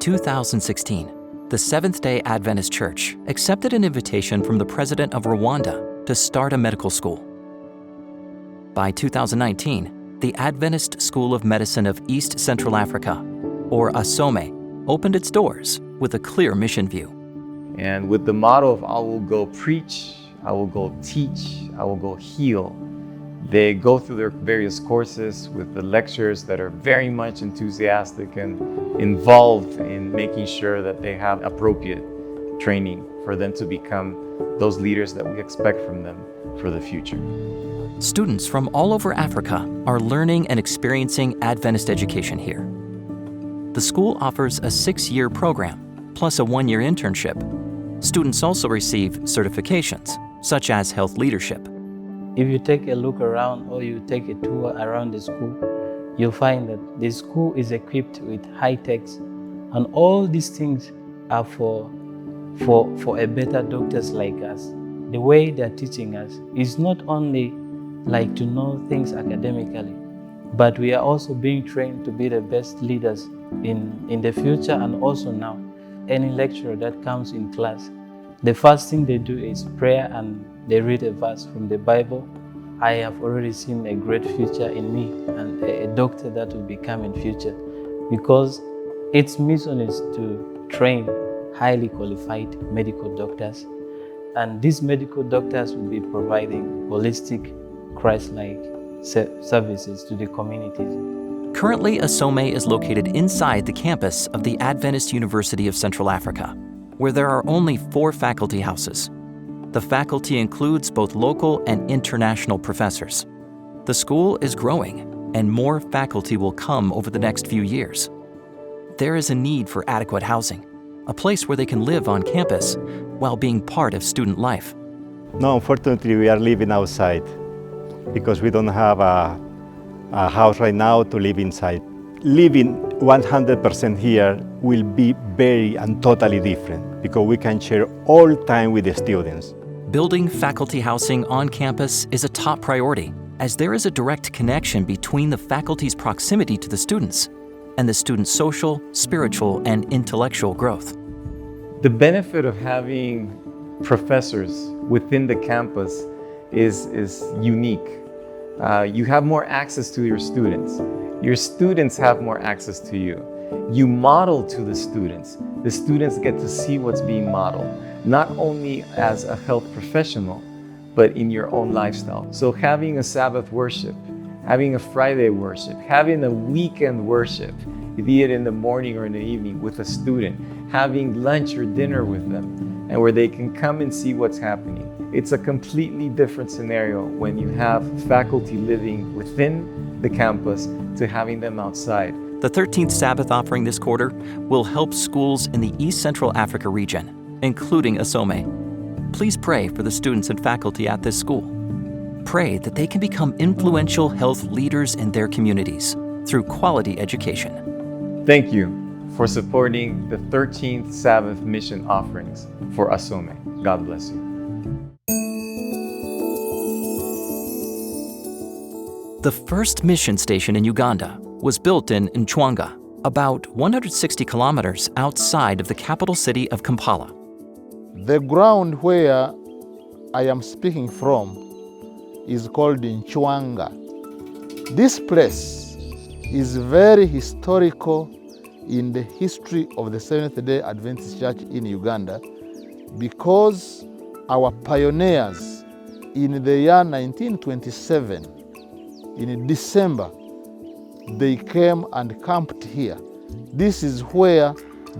2016, the Seventh-day Adventist Church accepted an invitation from the president of Rwanda to start a medical school. By 2019, the Adventist School of Medicine of East Central Africa, or ASOME, opened its doors with a clear mission view. And with the motto of I will go preach, I will go teach, I will go heal, they go through their various courses with the lecturers that are very much enthusiastic and involved in making sure that they have appropriate training for them to become those leaders that we expect from them for the future. Students from all over Africa are learning and experiencing Adventist education here. The school offers a 6-year program, plus a 1-year internship. Students also receive certifications, such as health leadership. If you take a look around or you take a tour around the school, you'll find that the school is equipped with high techs, and all these things are for a better doctors like us. The way they're teaching us is not only like to know things academically, but we are also being trained to be the best leaders in the future and also now. Any lecturer that comes in class, the first thing they do is prayer and they read a verse from the Bible. I have already seen a great future in me and a doctor that will become in future, because its mission is to train highly qualified medical doctors, and these medical doctors will be providing holistic, Christ-like services to the communities. Currently, ASOME is located inside the campus of the Adventist University of Central Africa, where there are only 4 faculty houses. The faculty includes both local and international professors. The school is growing, and more faculty will come over the next few years. There is a need for adequate housing, a place where they can live on campus while being part of student life. No, unfortunately, we are living outside because we don't have a house right now to live inside. Living 100% here will be very and totally different because we can share all time with the students. Building faculty housing on campus is a top priority, as there is a direct connection between the faculty's proximity to the students and the students' social, spiritual, and intellectual growth. The benefit of having professors within the campus is unique. You have more access to your students. Your students have more access to you. You model to the students. The students get to see what's being modeled, not only as a health professional, but in your own lifestyle. So having a Sabbath worship, having a Friday worship, having a weekend worship, be it in the morning or in the evening with a student, having lunch or dinner with them, and where they can come and see what's happening. It's a completely different scenario when you have faculty living within the campus to having them outside. The 13th Sabbath offering this quarter will help schools in the East Central Africa region, including ASOME. Please pray for the students and faculty at this school. Pray that they can become influential health leaders in their communities through quality education. Thank you for supporting the 13th Sabbath mission offerings for ASOME. God bless you. The first mission station in Uganda was built in Nchwanga, about 160 kilometers outside of the capital city of Kampala. The ground where I am speaking from is called Nchwanga. This place is very historical in the history of the Seventh-day Adventist Church in Uganda, because our pioneers in the year 1927, in December, they came and camped here. This is where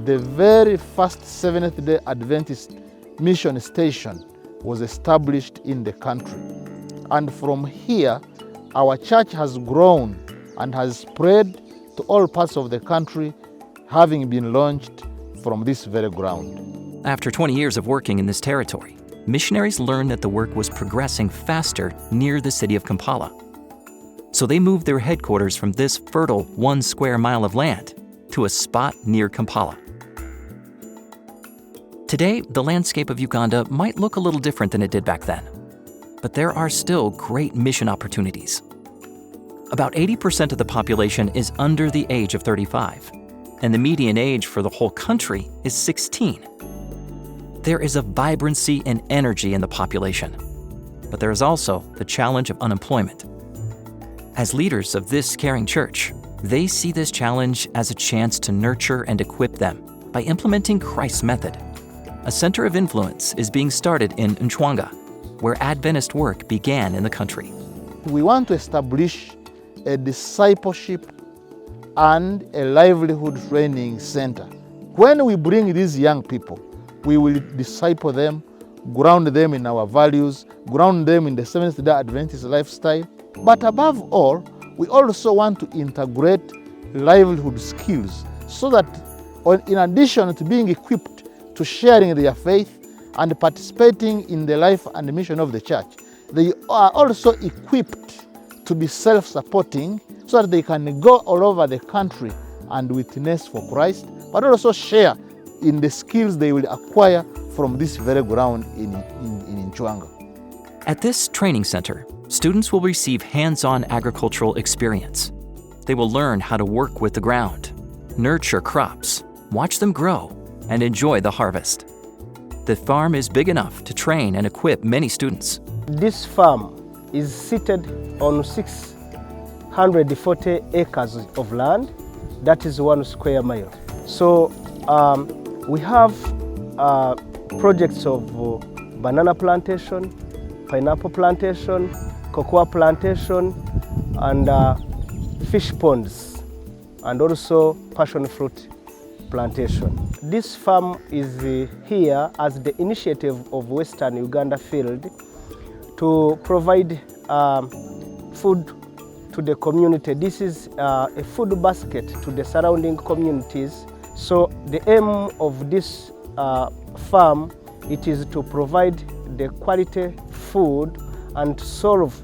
the very first Seventh-day Adventist mission station was established in the country. And from here, our church has grown and has spread to all parts of the country, having been launched from this very ground. After 20 years of working in this territory, missionaries learned that the work was progressing faster near the city of Kampala. So they moved their headquarters from this fertile 1 square mile of land to a spot near Kampala. Today, the landscape of Uganda might look a little different than it did back then, but there are still great mission opportunities. About 80% of the population is under the age of 35. and the median age for the whole country is 16. There is a vibrancy and energy in the population, but there is also the challenge of unemployment. As leaders of this caring church, they see this challenge as a chance to nurture and equip them by implementing Christ's method. A center of influence is being started in Nchwanga, where Adventist work began in the country. We want to establish a discipleship and a livelihood training center. When we bring these young people, we will disciple them, ground them in our values, ground them in the Seventh-day Adventist lifestyle. But above all, we also want to integrate livelihood skills so that in addition to being equipped to sharing their faith and participating in the life and mission of the church, they are also equipped to be self-supporting so that they can go all over the country and witness for Christ, but also share in the skills they will acquire from this very ground in Nchwanga. At this training center, students will receive hands-on agricultural experience. They will learn how to work with the ground, nurture crops, watch them grow, and enjoy the harvest. The farm is big enough to train and equip many students. This farm is seated on 640 acres of land. That is 1 square mile. So we have projects of banana plantation, pineapple plantation, cocoa plantation, and fish ponds, and also passion fruit plantation. This farm is here as the initiative of Western Uganda Field to provide food to the community. This is a food basket to the surrounding communities. So the aim of this farm, it is to provide the quality food and solve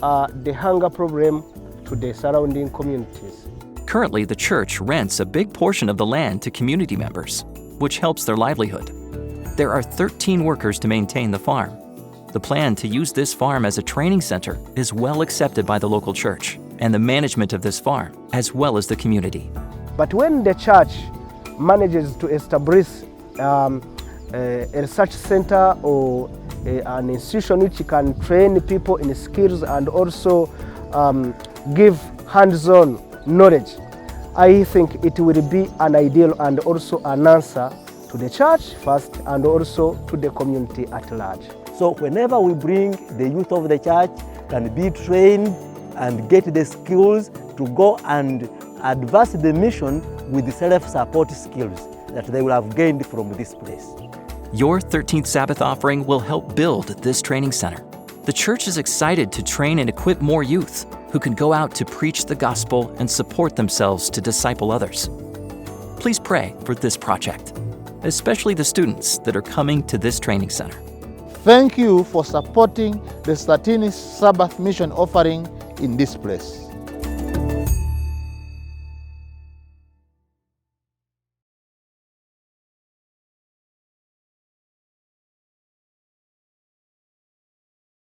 the hunger problem to the surrounding communities. Currently, the church rents a big portion of the land to community members, which helps their livelihood. There are 13 workers to maintain the farm. The plan to use this farm as a training center is well accepted by the local church and the management of this farm, as well as the community. But when the church manages to establish a research center or an institution which can train people in skills and also give hands-on knowledge, I think it will be an ideal and also an answer to the church first and also to the community at large. So whenever we bring the youth of the church can be trained and get the skills to go and advance the mission with the self-support skills that they will have gained from this place. Your 13th Sabbath offering will help build this training center. The church is excited to train and equip more youth who can go out to preach the gospel and support themselves to disciple others. Please pray for this project, especially the students that are coming to this training center. Thank you for supporting the 13th Sabbath mission offering in this place.